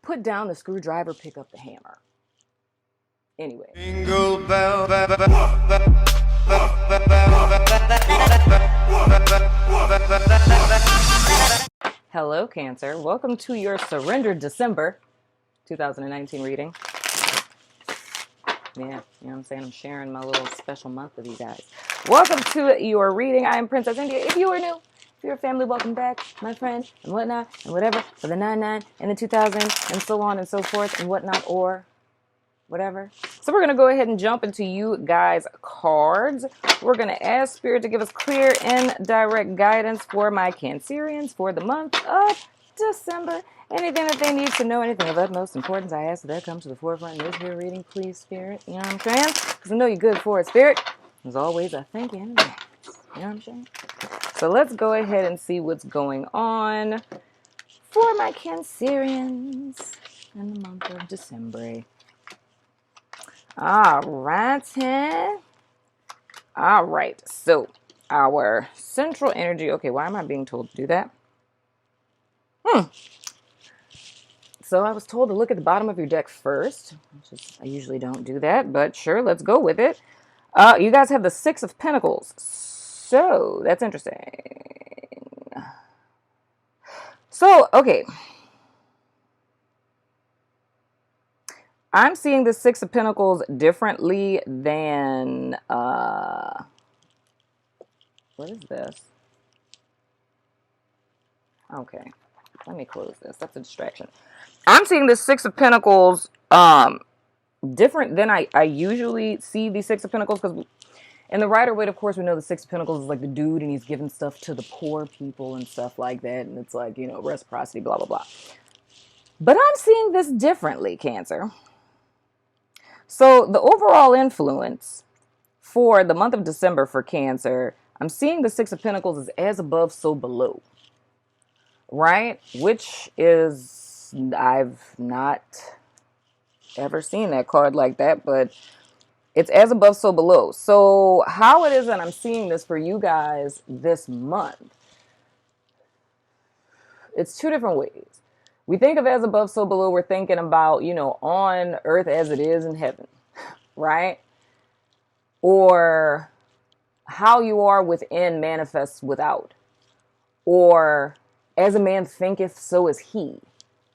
Put down the screwdriver, pick up the hammer. Anyway. Jingle bell, Hello, Cancer. Welcome to your Surrendered December 2019 reading. Yeah, you know what I'm saying? I'm sharing my little special month with you guys. Welcome to your reading. I am Princess India. If you are new, if you're a family, welcome back, my friend, and whatnot, and whatever, for the 99 and the 2000, and so on and so forth, and whatnot, or whatever. So we're going to go ahead and jump into you guys' cards. We're going to ask Spirit to give us clear and direct guidance for my Cancerians for the month of December. Anything that they need to know, anything of utmost importance, I ask that that comes to the forefront in this here reading, please, Spirit. You know what I'm saying? Because I know you're good for it, Spirit. As always, I thank you in advance. You know what I'm saying? So let's go ahead and see what's going on for my Cancerians in the month of December. All right. All right. So our central energy. Okay, why am I being told to do that? So I was told to look at the bottom of your deck first. I usually don't do that, but sure, let's go with it. You guys have the Six of Pentacles. So that's interesting. So, okay. I'm seeing the Six of Pentacles differently than, what is this? Okay, let me close this. That's a distraction. I'm seeing the Six of Pentacles different than I usually see the Six of Pentacles, because in the Rider-Waite, of course, we know the Six of Pentacles is like the dude and he's giving stuff to the poor people and stuff like that, and it's like, you know, reciprocity, blah, blah, blah. But I'm seeing this differently, Cancer. So the overall influence for the month of December for Cancer, I'm seeing the Six of Pentacles as above, so below. Right? Which is, I've not ever seen that card like that, but it's as above, so below. So how it is that I'm seeing this for you guys this month, it's two different ways. We think of as above, so below, we're thinking about, you know, on earth as it is in heaven, right? Or how you are within manifests without. Or as a man thinketh, so is he,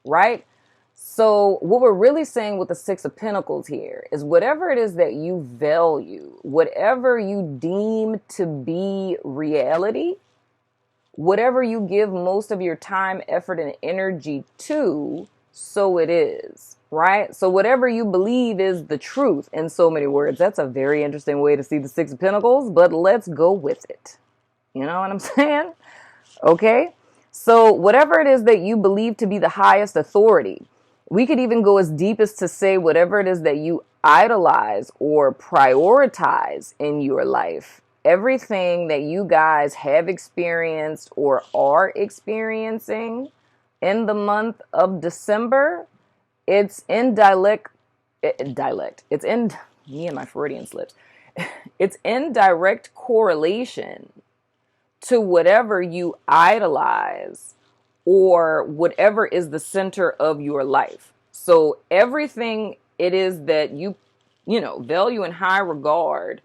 right? So what we're really saying with the Six of Pentacles here is whatever it is that you value, whatever you deem to be reality, whatever you give most of your time, effort, and energy to, so it is, right? So whatever you believe is the truth, in so many words. That's a very interesting way to see the Six of Pentacles, but let's go with it. You know what I'm saying? Okay? So whatever it is that you believe to be the highest authority, we could even go as deep as to say whatever it is that you idolize or prioritize in your life, everything that you guys have experienced or are experiencing in the month of December, it's in it's in, me and my Freudian slips, it's in direct correlation to whatever you idolize or whatever is the center of your life. So everything it is that you value in high regard,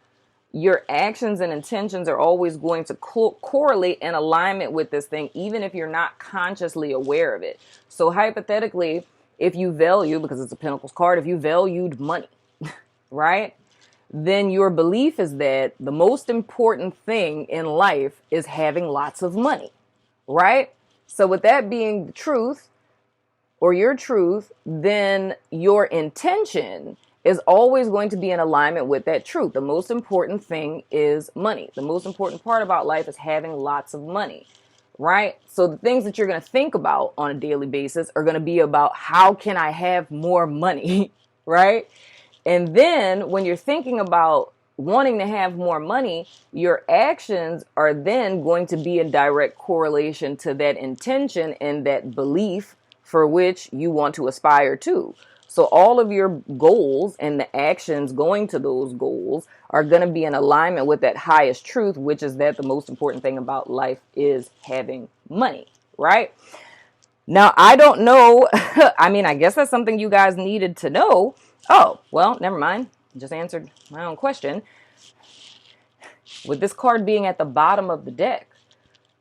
your actions and intentions are always going to correlate in alignment with this thing, even if you're not consciously aware of it. So hypothetically, if you value, because it's a Pentacles card, if you valued money, right? Then your belief is that the most important thing in life is having lots of money, right? So with that being the truth, or your truth, then your intention is always going to be in alignment with that truth. The most important thing is money. The most important part about life is having lots of money, right? So the things that you're going to think about on a daily basis are going to be about how can I have more money, right? And then when you're thinking about wanting to have more money, your actions are then going to be in direct correlation to that intention and that belief for which you want to aspire to. So all of your goals and the actions going to those goals are going to be in alignment with that highest truth, which is that the most important thing about life is having money, right? Now, I don't know. I mean, I guess that's something you guys needed to know. Oh, well, never mind. Just answered my own question. With this card being at the bottom of the deck,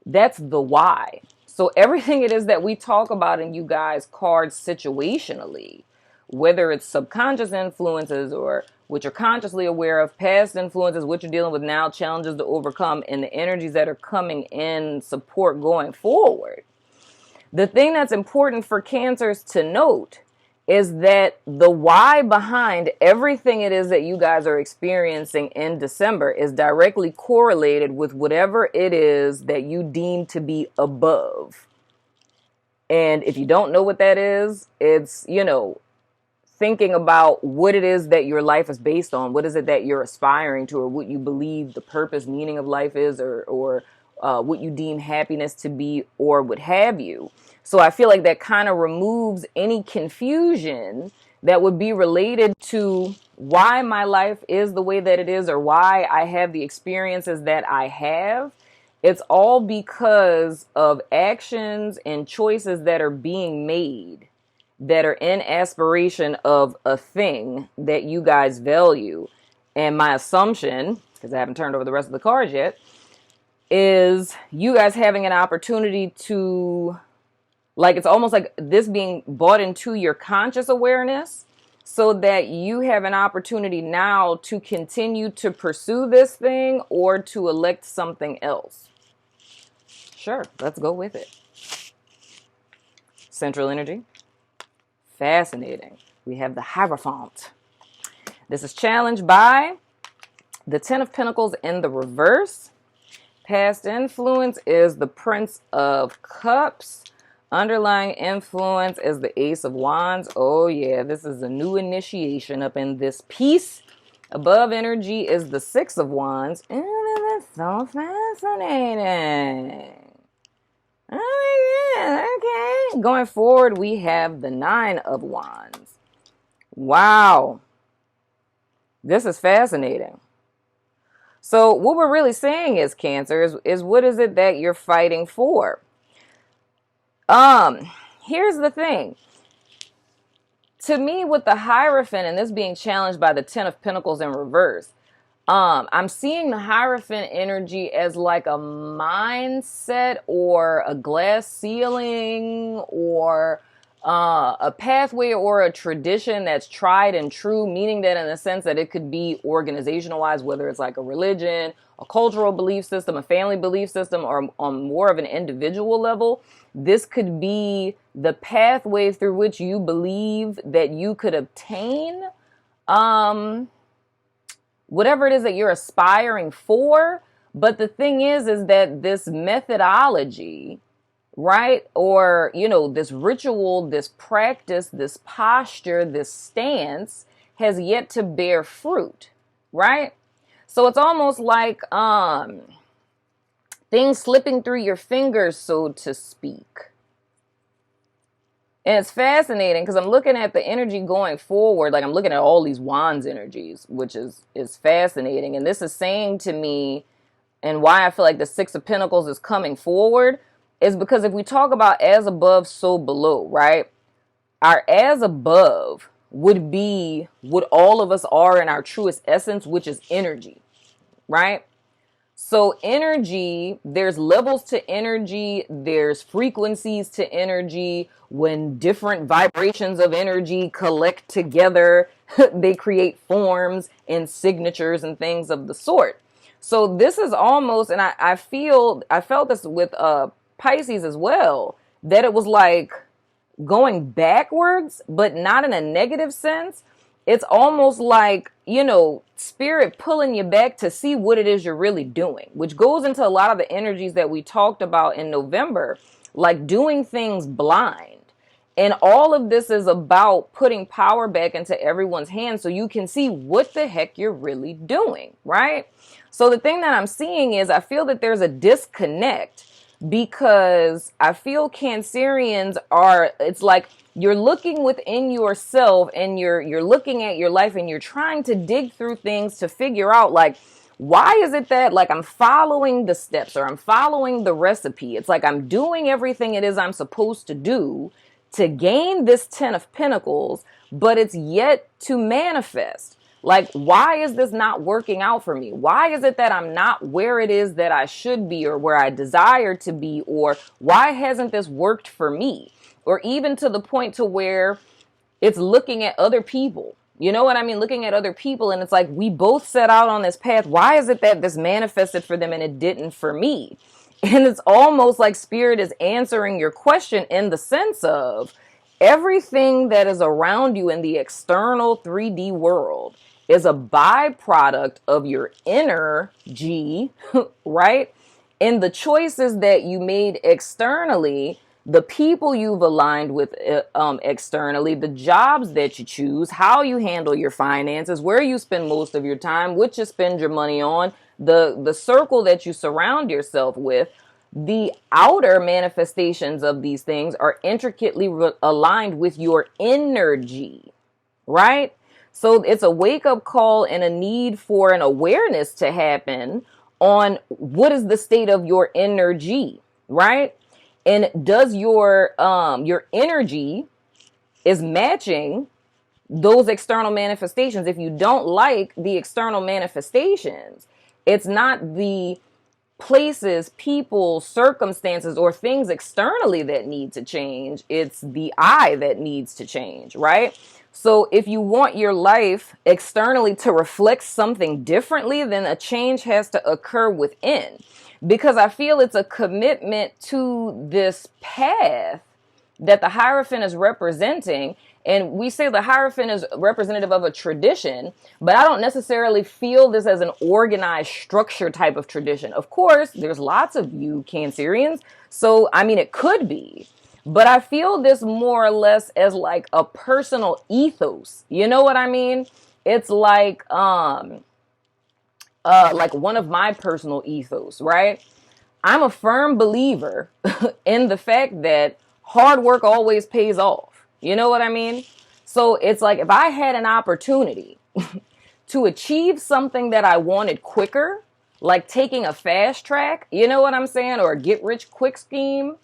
that's the why. So everything it is that we talk about in you guys' cards situationally, whether it's subconscious influences or what you're consciously aware of, past influences, what you're dealing with now, challenges to overcome, and the energies that are coming in support going forward. The thing that's important for Cancers to note is that the why behind everything it is that you guys are experiencing in December is directly correlated with whatever it is that you deem to be above. And if you don't know what that is, it's, thinking about what it is that your life is based on. What is it that you're aspiring to, or what you believe the purpose, meaning of life is, or what you deem happiness to be, or what have you. So I feel like that kind of removes any confusion that would be related to why my life is the way that it is, or why I have the experiences that I have. It's all because of actions and choices that are being made that are in aspiration of a thing that you guys value. And my assumption, because I haven't turned over the rest of the cards yet, is you guys having an opportunity to, like, it's almost like this being brought into your conscious awareness so that you have an opportunity now to continue to pursue this thing or to elect something else. Sure, let's go with it. Central energy. Fascinating. We have the Hierophant. This is challenged by the Ten of Pentacles in the reverse. Past influence is the Prince of Cups. Underlying influence is the Ace of Wands. Oh yeah, this is a new initiation up in this piece. Above energy is the Six of Wands. And that's so fascinating. Oh my God, okay. Going forward, we have the Nine of Wands. Wow. This is fascinating. So what we're really saying is, Cancer, is what is it that you're fighting for? Here's the thing. To me, with the Hierophant and this being challenged by the Ten of Pentacles in reverse, I'm seeing the Hierophant energy as like a mindset or a glass ceiling or a pathway or a tradition that's tried and true, meaning that in the sense that it could be organizational wise, whether it's like a religion, a cultural belief system, a family belief system, or on more of an individual level. This could be the pathway through which you believe that you could obtain whatever it is that you're aspiring for. But the thing is that this methodology, right? Or, this ritual, this practice, this posture, this stance has yet to bear fruit, right? So it's almost like things slipping through your fingers, so to speak. And it's fascinating because I'm looking at the energy going forward. Like I'm looking at all these wands energies, which is fascinating. And this is saying to me, and why I feel like the Six of Pentacles is coming forward, is because if we talk about as above, so below, right? Our as above would be what all of us are in our truest essence, which is energy, right? So energy, there's levels to energy, there's frequencies to energy. When different vibrations of energy collect together, they create forms and signatures and things of the sort. So this is almost, and I felt this with Pisces as well, that it was like going backwards, but not in a negative sense. It's almost like, spirit pulling you back to see what it is you're really doing, which goes into a lot of the energies that we talked about in November, like doing things blind. And all of this is about putting power back into everyone's hands so you can see what the heck you're really doing, right? So the thing that I'm seeing is I feel that there's a disconnect because I feel Cancerians it's like you're looking within yourself and you're looking at your life and you're trying to dig through things to figure out like, Why is it that like I'm following the steps or I'm following the recipe? It's like I'm doing everything it is I'm supposed to do to gain this 10 of Pentacles, but it's yet to manifest. Like, why is this not working out for me? Why is it that I'm not where it is that I should be or where I desire to be? Or why hasn't this worked for me? Or even to the point to where it's looking at other people. You know what I mean? Looking at other people, and it's like, we both set out on this path. Why is it that this manifested for them and it didn't for me? And it's almost like Spirit is answering your question in the sense of everything that is around you in the external 3D world is a byproduct of your inner G, right? And the choices that you made externally, the people you've aligned with externally, the jobs that you choose, how you handle your finances, where you spend most of your time, what you spend your money on, the circle that you surround yourself with, the outer manifestations of these things are intricately aligned with your energy, right? So it's a wake-up call and a need for an awareness to happen on what is the state of your energy, right? And does your energy is matching those external manifestations? If you don't like the external manifestations, it's not the places, people, circumstances, or things externally that need to change. It's the I that needs to change, right? So if you want your life externally to reflect something differently, then a change has to occur within. Because I feel it's a commitment to this path that the Hierophant is representing. And we say the Hierophant is representative of a tradition, but I don't necessarily feel this as an organized structure type of tradition. Of course, there's lots of you Cancerians, so I mean, it could be. But I feel this more or less as like a personal ethos. You know what I mean? It's like one of my personal ethos, right? I'm a firm believer in the fact that hard work always pays off. You know what I mean? So it's like if I had an opportunity to achieve something that I wanted quicker, like taking a fast track, you know what I'm saying? Or a get rich quick scheme.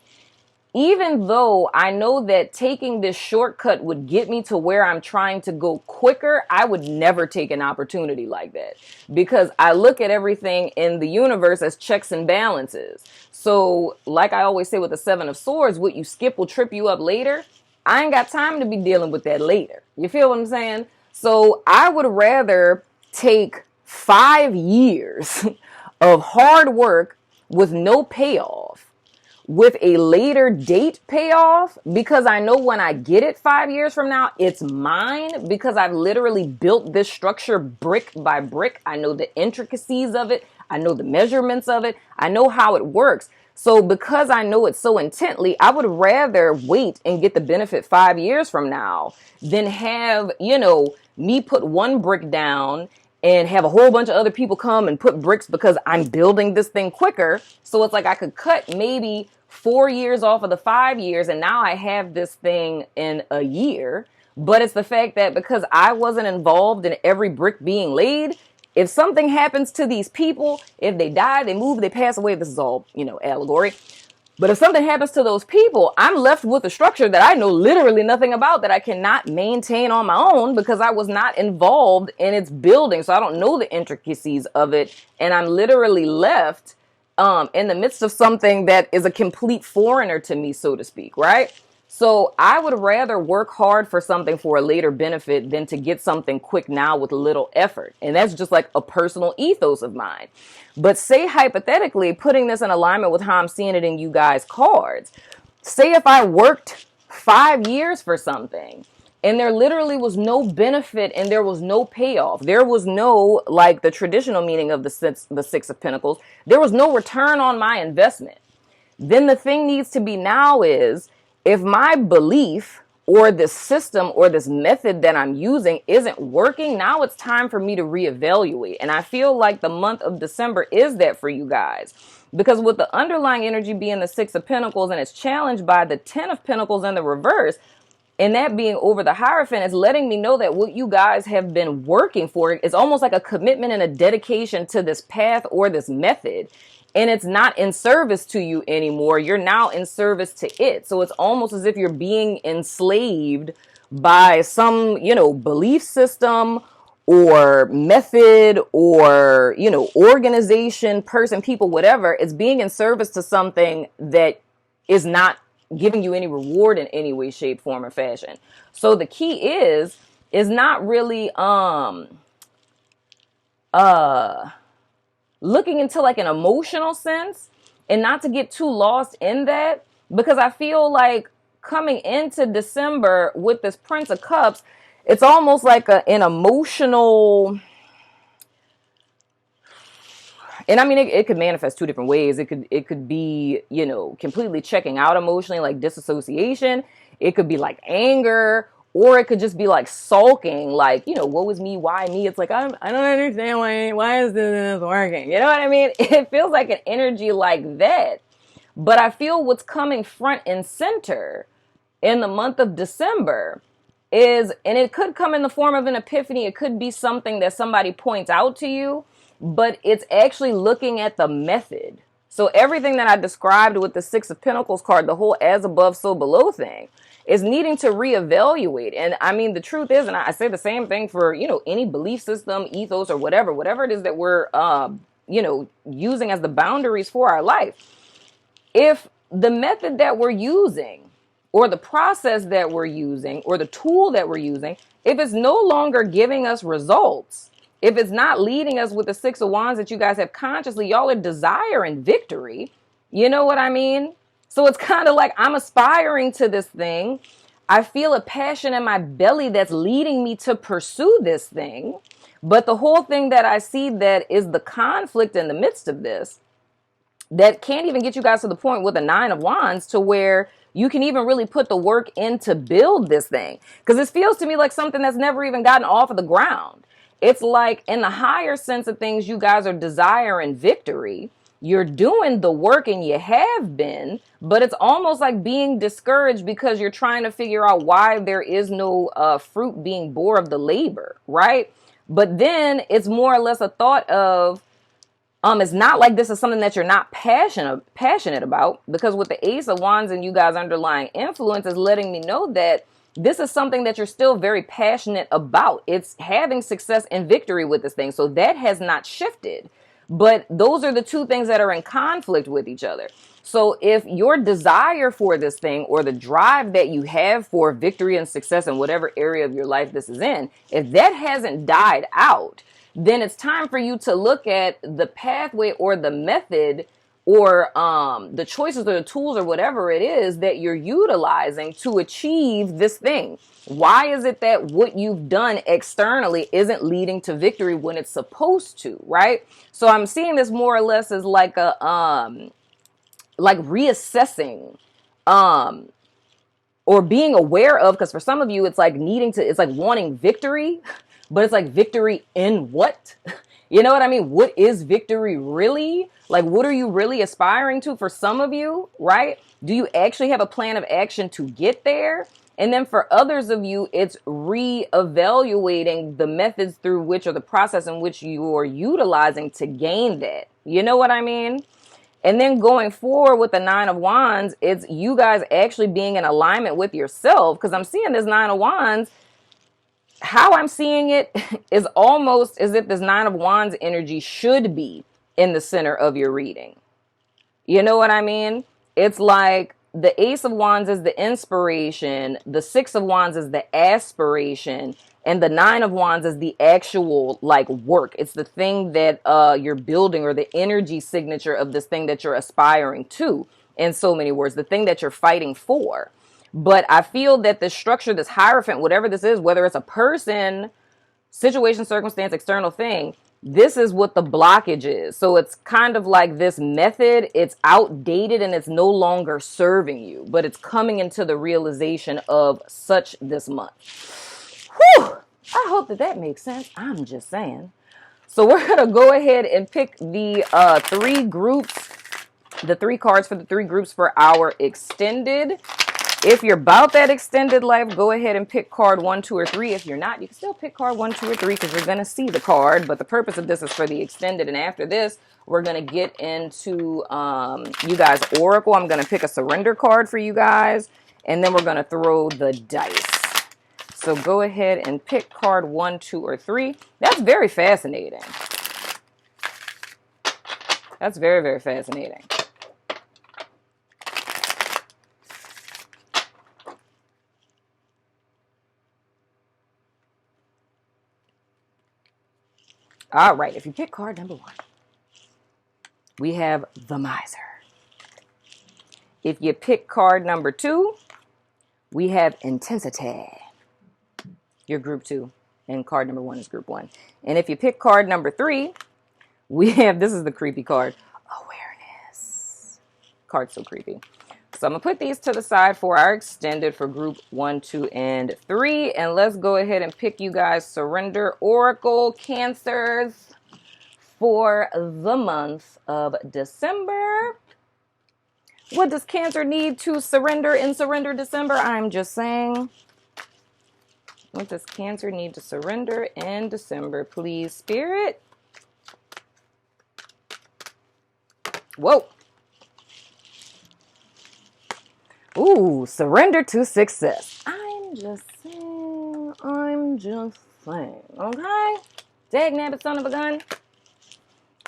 Even though I know that taking this shortcut would get me to where I'm trying to go quicker, I would never take an opportunity like that because I look at everything in the universe as checks and balances. So like I always say with the Seven of Swords, what you skip will trip you up later. I ain't got time to be dealing with that later. You feel what I'm saying? So I would rather take 5 years of hard work with no payoff with a later date payoff, because I know when I get it 5 years from now, it's mine because I've literally built this structure brick by brick. I know the intricacies of it. I know the measurements of it. I know how it works. So because I know it so intently, I would rather wait and get the benefit 5 years from now than have, me put one brick down and have a whole bunch of other people come and put bricks because I'm building this thing quicker. So it's like I could cut maybe 4 years off of the 5 years and now I have this thing in a year. But it's the fact that because I wasn't involved in every brick being laid, if something happens to these people, if they die, they move, they pass away, this is all, allegory. But if something happens to those people, I'm left with a structure that I know literally nothing about, that I cannot maintain on my own because I was not involved in its building. So I don't know the intricacies of it. And I'm literally left in the midst of something that is a complete foreigner to me, so to speak, right? So I would rather work hard for something for a later benefit than to get something quick now with little effort. And that's just like a personal ethos of mine. But say hypothetically, putting this in alignment with how I'm seeing it in you guys' cards, say if I worked 5 years for something and there literally was no benefit and there was no payoff, there was no, like the traditional meaning of the Six of Pentacles, there was no return on my investment. Then the thing needs to be now is, if my belief or this system or this method that I'm using isn't working, now it's time for me to reevaluate. And I feel like the month of December is that for you guys. Because with the underlying energy being the Six of Pentacles and it's challenged by the Ten of Pentacles in the reverse, And that being over the Hierophant is letting me know that what you guys have been working for is almost like a commitment and a dedication to this path or this method. And it's not in service to you anymore. You're now in service to it. So it's almost as if you're being enslaved by some, belief system or method or, organization, person, people, whatever. It's being in service to something that is not giving you any reward in any way, shape, form, or fashion. So the key is not really looking into like an emotional sense, and not to get too lost in that, because I feel like coming into December with this Prince of Cups, it's almost like an emotional. And I mean, it could manifest two different ways. It could be, completely checking out emotionally, like disassociation. It could be like anger, or it could just be like sulking, like, what was me? Why me? It's like, I don't understand why is this working? You know what I mean? It feels like an energy like that. But I feel what's coming front and center in the month of December is, and it could come in the form of an epiphany. It could be something that somebody points out to you, but it's actually looking at the method. So everything that I described with the Six of Pentacles card, the whole as above, so below thing, is needing to reevaluate. And I mean, the truth is, and I say the same thing for, any belief system, ethos, or whatever it is that we're, using as the boundaries for our life. If the method that we're using, or the process that we're using, or the tool that we're using, if it's no longer giving us results, if it's not leading us with the Six of Wands that you guys have consciously, y'all are desiring victory. You know what I mean? So it's kind of like I'm aspiring to this thing. I feel a passion in my belly that's leading me to pursue this thing. But the whole thing that I see that is the conflict in the midst of this, that can't even get you guys to the point with the Nine of Wands to where you can even really put the work in to build this thing. Because this feels to me like something that's never even gotten off of the ground. It's like in the higher sense of things, you guys are desiring victory. You're doing the work and you have been, but it's almost like being discouraged because you're trying to figure out why there is no fruit being bore of the labor, right? But then it's more or less a thought of, it's not like this is something that you're not passionate about, because with the Ace of Wands and you guys' underlying influence is letting me know that this is something that you're still very passionate about. It's having success and victory with this thing. So that has not shifted. But those are the two things that are in conflict with each other. So if your desire for this thing, or the drive that you have for victory and success in whatever area of your life this is in, if that hasn't died out, then it's time for you to look at the pathway or the method or the choices or the tools or whatever it is that you're utilizing to achieve this thing. Why is it that what you've done externally isn't leading to victory when it's supposed to, right? So I'm seeing this more or less as like a like reassessing or being aware of, because for some of you it's like it's like wanting victory, but it's like victory in what? You know what I mean? What is victory really? Like, what are you really aspiring to for some of you, right? Do you actually have a plan of action to get there? And then for others of you, it's reevaluating the methods through which, or the process in which you are utilizing to gain that. You know what I mean? And then going forward with the Nine of Wands, it's you guys actually being in alignment with yourself, because I'm seeing this Nine of Wands. How I'm seeing it is almost as if this Nine of Wands energy should be in the center of your reading. You know what I mean? It's like the Ace of Wands is the inspiration, the Six of Wands is the aspiration, and the Nine of Wands is the actual like work. It's the thing that you're building, or the energy signature of this thing that you're aspiring to, in so many words, the thing that you're fighting for. But I feel that the structure, this Hierophant, whatever this is, whether it's a person, situation, circumstance, external thing, this is what the blockage is. So it's kind of like this method, it's outdated and it's no longer serving you, but it's coming into the realization of such this month. Whew! I hope that makes sense. I'm just saying. So we're going to go ahead and pick the three groups, the three cards for the three groups for our extended If you're about that extended life, go ahead and pick card 1, 2, or 3. If you're not, you can still pick card 1, 2, or 3 because you're going to see the card. But the purpose of this is for the extended. And after this, we're going to get into you guys' oracle. I'm going to pick a surrender card for you guys. And then we're going to throw the dice. So go ahead and pick card 1, 2, or 3. That's very fascinating. That's very, very fascinating. All right, if you pick card number 1, we have the miser. If you pick card number 2, we have intensity. You're group 2, and card number 1 is group 1. And if you pick card number 3, we have, this is the creepy card, awareness. Card's so creepy. So I'm going to put these to the side for our extended for group 1, 2, and 3. And let's go ahead and pick you guys surrender oracle cancers for the month of December. What does Cancer need to surrender in Surrender December? I'm just saying. What does Cancer need to surrender in December? Please, Spirit. Whoa. Ooh, surrender to success. I'm just saying. Okay? Dagnabbit son of a gun. It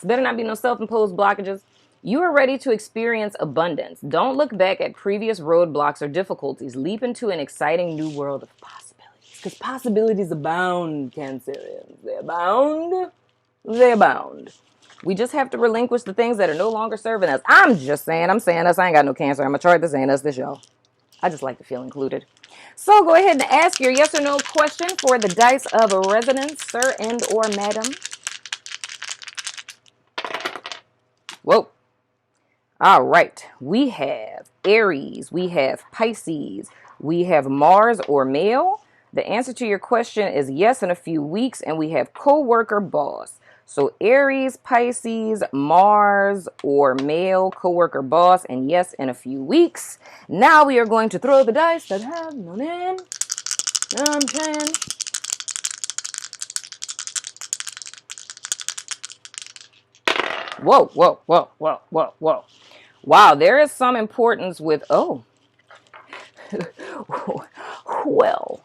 better not be no self-imposed blockages. You are ready to experience abundance. Don't look back at previous roadblocks or difficulties. Leap into an exciting new world of possibilities. Because possibilities abound, Cancerians. They abound. They abound. We just have to relinquish the things that are no longer serving us. I'm just saying. I'm saying us. I ain't got no Cancer. I'm a chart. This ain't us. This y'all. I just like to feel included. So go ahead and ask your yes or no question for the dice of resonance, sir and or madam. Whoa. All right. We have Aries. We have Pisces. We have Mars or male. The answer to your question is yes in a few weeks. And we have co-worker boss. So Aries, Pisces, Mars, or male, co-worker boss, and yes in a few weeks. Now we are going to throw the dice that have no name. You know what I'm saying? Whoa, whoa, whoa, whoa, whoa, whoa. Wow, there is some importance with, oh. Well,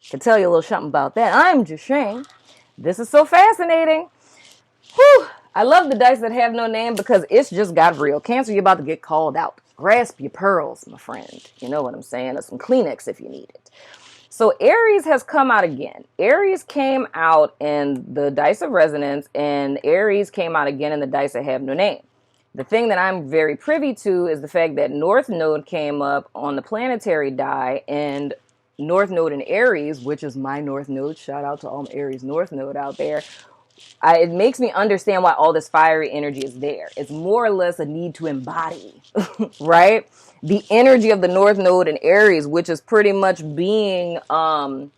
I can tell you a little something about that. I'm just saying. This is so fascinating. Whew. I love the dice that have no name because it's just got real. Cancer, you're about to get called out. Grasp your pearls, my friend. You know what I'm saying? Or some Kleenex if you need it. So Aries has come out again. Aries came out in the dice of resonance, and Aries came out again in the dice that have no name. The thing that I'm very privy to is the fact that North Node came up on the planetary die, and North Node in Aries, which is my North Node. Shout out to all Aries North Node out there. It makes me understand why all this fiery energy is there. It's more or less a need to embody, right? The energy of the North Node in Aries, which is pretty much being a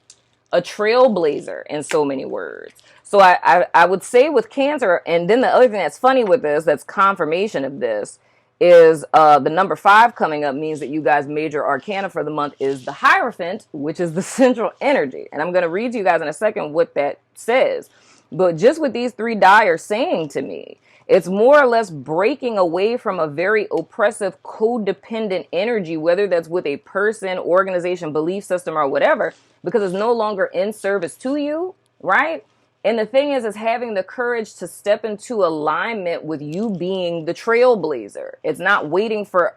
trailblazer in so many words. So I would say with Cancer, and then the other thing that's funny with this, that's confirmation of this, is the number 5 coming up means that you guys' major arcana for the month is the Hierophant, which is the central energy. And I'm going to read to you guys in a second what that says. But just what these 3 die are saying to me, it's more or less breaking away from a very oppressive, codependent energy, whether that's with a person, organization, belief system, or whatever, because it's no longer in service to you, right? And the thing is having the courage to step into alignment with you being the trailblazer. It's not waiting for,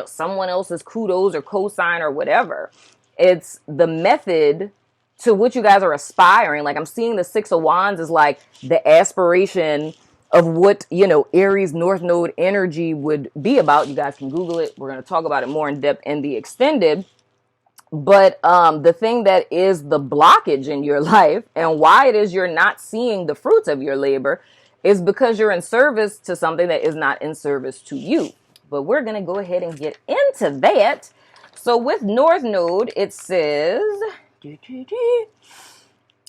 someone else's kudos or cosign or whatever. It's the method to which you guys are aspiring. Like I'm seeing the 6 of Wands is like the aspiration of what, Aries North Node energy would be about. You guys can Google it. We're going to talk about it more in depth in the extended. But the thing that is the blockage in your life and why it is you're not seeing the fruits of your labor is because you're in service to something that is not in service to you. But we're going to go ahead and get into that. So with North Node, it says,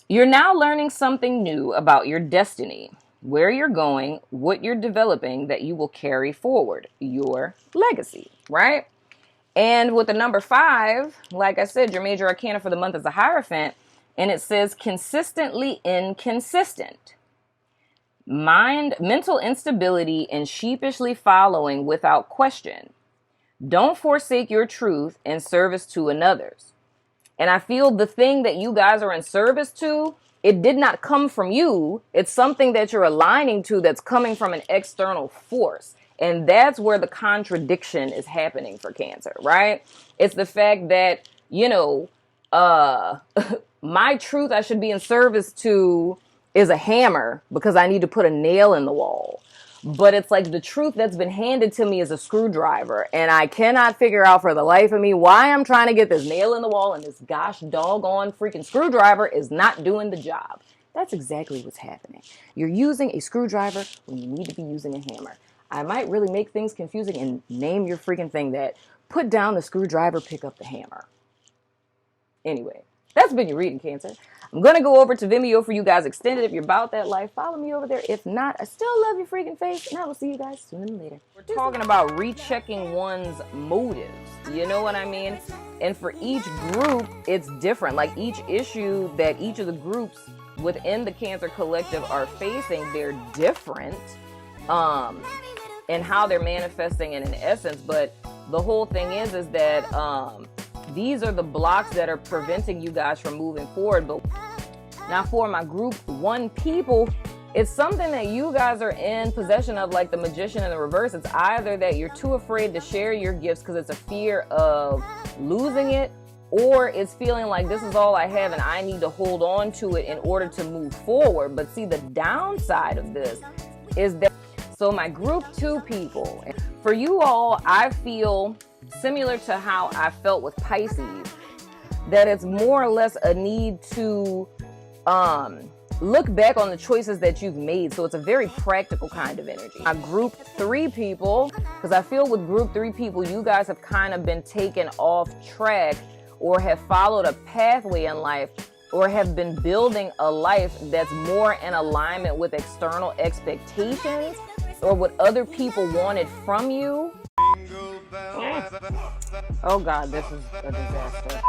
you're now learning something new about your destiny, where you're going, what you're developing that you will carry forward, your legacy, right? And with the number 5, like I said, your major arcana for the month is a Hierophant, and it says consistently inconsistent. Mental instability and sheepishly following without question. Don't forsake your truth in service to another's. And I feel the thing that you guys are in service to, it did not come from you. It's something that you're aligning to that's coming from an external force. And that's where the contradiction is happening for Cancer, right? It's the fact that, my truth I should be in service to is a hammer because I need to put a nail in the wall. But it's like the truth that's been handed to me is a screwdriver. And I cannot figure out for the life of me why I'm trying to get this nail in the wall and this gosh doggone freaking screwdriver is not doing the job. That's exactly what's happening. You're using a screwdriver when you need to be using a hammer. I might really make things confusing and name your freaking thing that. Put down the screwdriver, pick up the hammer. Anyway, that's been your reading, Cancer. I'm going to go over to Vimeo for you guys extended. If you're about that life, follow me over there. If not, I still love your freaking face, and I will see you guys sooner than later. We're talking about rechecking one's motives. You know what I mean? And for each group, it's different. Like each issue that each of the groups within the Cancer Collective are facing, they're different in how they're manifesting it in essence. But the whole thing is that these are the blocks that are preventing you guys from moving forward. But now for my group 1 people, it's something that you guys are in possession of, like the Magician in the reverse. It's either that you're too afraid to share your gifts because it's a fear of losing it, or it's feeling like this is all I have and I need to hold on to it in order to move forward. But see, the downside of this is that, so my group 2 people, for you all, I feel similar to how I felt with Pisces, that it's more or less a need to look back on the choices that you've made. So it's a very practical kind of energy. My group 3 people, because I feel with group 3 people, you guys have kind of been taken off track or have followed a pathway in life or have been building a life that's more in alignment with external expectations or what other people wanted from you. Oh God, this is a disaster.